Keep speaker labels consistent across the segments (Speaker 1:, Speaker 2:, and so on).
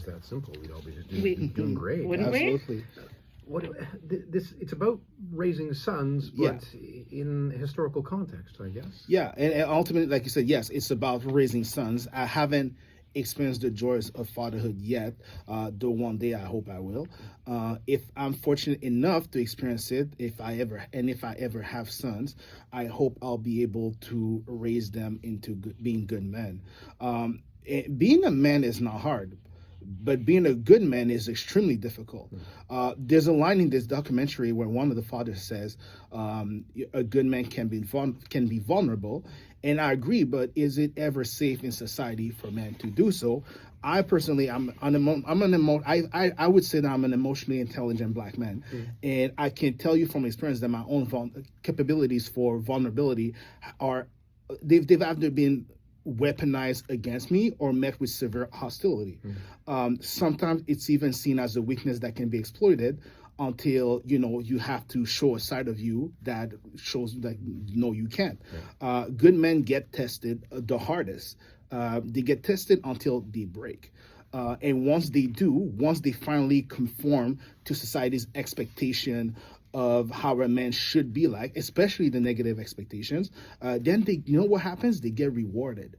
Speaker 1: was that simple, we'd all be doing
Speaker 2: We-
Speaker 1: great.
Speaker 2: wouldn't we?
Speaker 3: Absolutely.
Speaker 1: It's about raising sons, but in historical context, I guess.
Speaker 3: Yeah, and ultimately, like you said, yes, it's about raising sons. I haven't experienced the joys of fatherhood yet, though one day I hope I will. If I'm fortunate enough to experience it, if I ever have sons, I hope I'll be able to raise them into being good men. Being a man is not hard, but being a good man is extremely difficult. There's a line in this documentary where one of the fathers says, "A good man can be vulnerable," and I agree. But is it ever safe in society for men to do so? I personally, I would say that I'm an emotionally intelligent black man, and I can tell you from experience that my own capabilities for vulnerability they've either been weaponized against me or met with severe hostility. Sometimes it's even seen as a weakness that can be exploited until you have to show a side of you that shows that no, you can't. Good men get tested the hardest. They get tested until they break. And once they finally conform to society's expectation of how a man should be like, especially the negative expectations, then what happens? They get rewarded.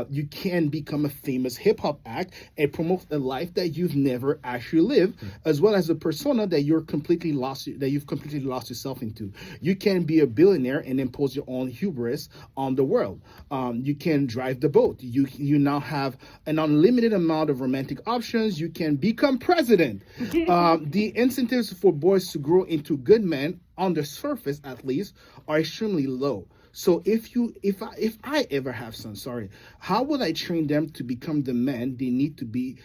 Speaker 3: You can become a famous hip hop act and promote a life that you've never actually lived, as well as a persona that you've completely lost yourself into. You can be a billionaire and impose your own hubris on the world. You can drive the boat. You now have an unlimited amount of romantic options. You can become president. The incentives for boys to grow into good men, on the surface at least, are extremely low. So if I ever have sons, how will I train them to become the men they need to be,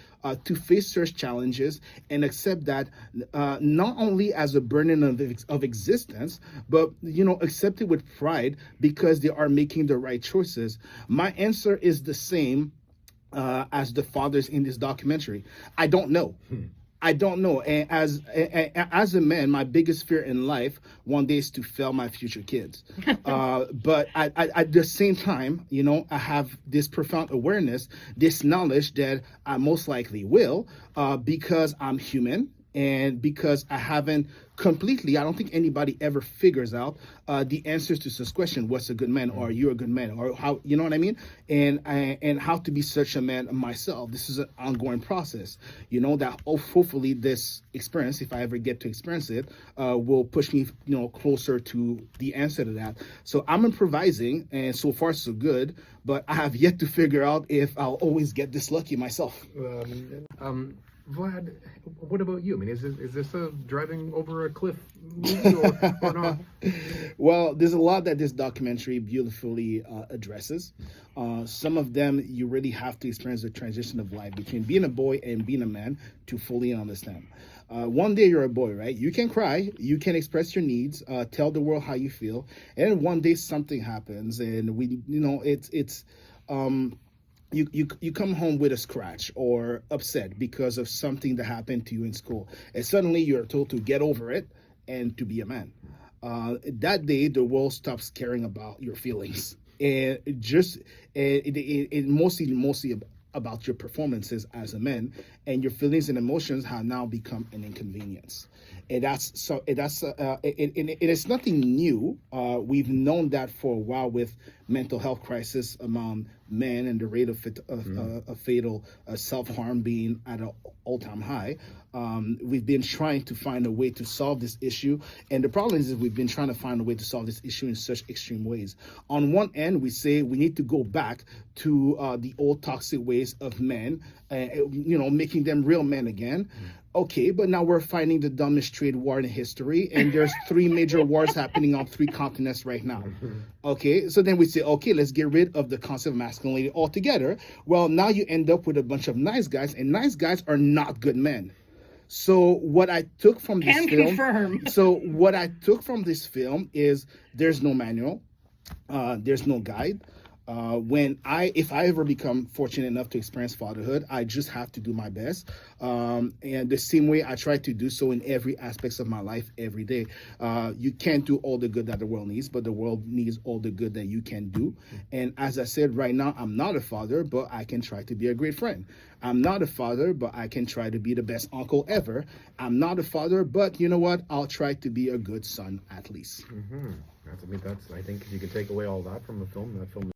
Speaker 3: to face such challenges and accept that not only as a burden of existence, but accept it with pride because they are making the right choices? My answer is the same as the fathers in this documentary. I don't know. I don't know. And as a man, my biggest fear in life one day is to fail my future kids. But at the same time, I have this profound awareness, this knowledge that I most likely will, because I'm human. And because I don't think anybody ever figures out the answers to this question: what's a good man, or are you a good man, or how, you know what I mean? And how to be such a man myself. This is an ongoing process, that hopefully this experience, if I ever get to experience it, will push me, closer to the answer to that. So I'm improvising, and so far so good, but I have yet to figure out if I'll always get this lucky myself.
Speaker 1: Vlad, what about you? I mean, is this a driving over a cliff movie or not?
Speaker 3: Well, there's a lot that this documentary beautifully addresses. Some of them you really have to experience the transition of life between being a boy and being a man to fully understand. One day you're a boy, right? You can cry, you can express your needs, tell the world how you feel, and one day something happens, and You come home with a scratch or upset because of something that happened to you in school, and suddenly you're told to get over it and to be a man. That day, the world stops caring about your feelings, and it mostly about your performances as a man, and your feelings and emotions have now become an inconvenience. And it is nothing new. We've known that for a while with mental health crisis among men and the rate of fatal self-harm being at an all-time high. We've been trying to find a way to solve this issue, and the problem is we've been trying to find a way to solve this issue in such extreme ways. On one end, we say we need to go back to the old toxic ways of men, making them real men again. Okay, but now we're fighting the dumbest trade war in history, and there's 3 major wars happening on 3 continents right now. Okay, so then we say, okay, let's get rid of the concept of masculinity altogether. Well, now you end up with a bunch of nice guys, and nice guys are not good men. So what I took from this film is there's no manual, there's no guide. If I ever become fortunate enough to experience fatherhood, I just have to do my best. And the same way I try to do so in every aspects of my life every day. You can't do all the good that the world needs, but the world needs all the good that you can do. And as I said, right now, I'm not a father, but I can try to be a great friend. I'm not a father, but I can try to be the best uncle ever. I'm not a father, but you know what? I'll try to be a good son at least.
Speaker 1: I think if you could take away all that from the film, that film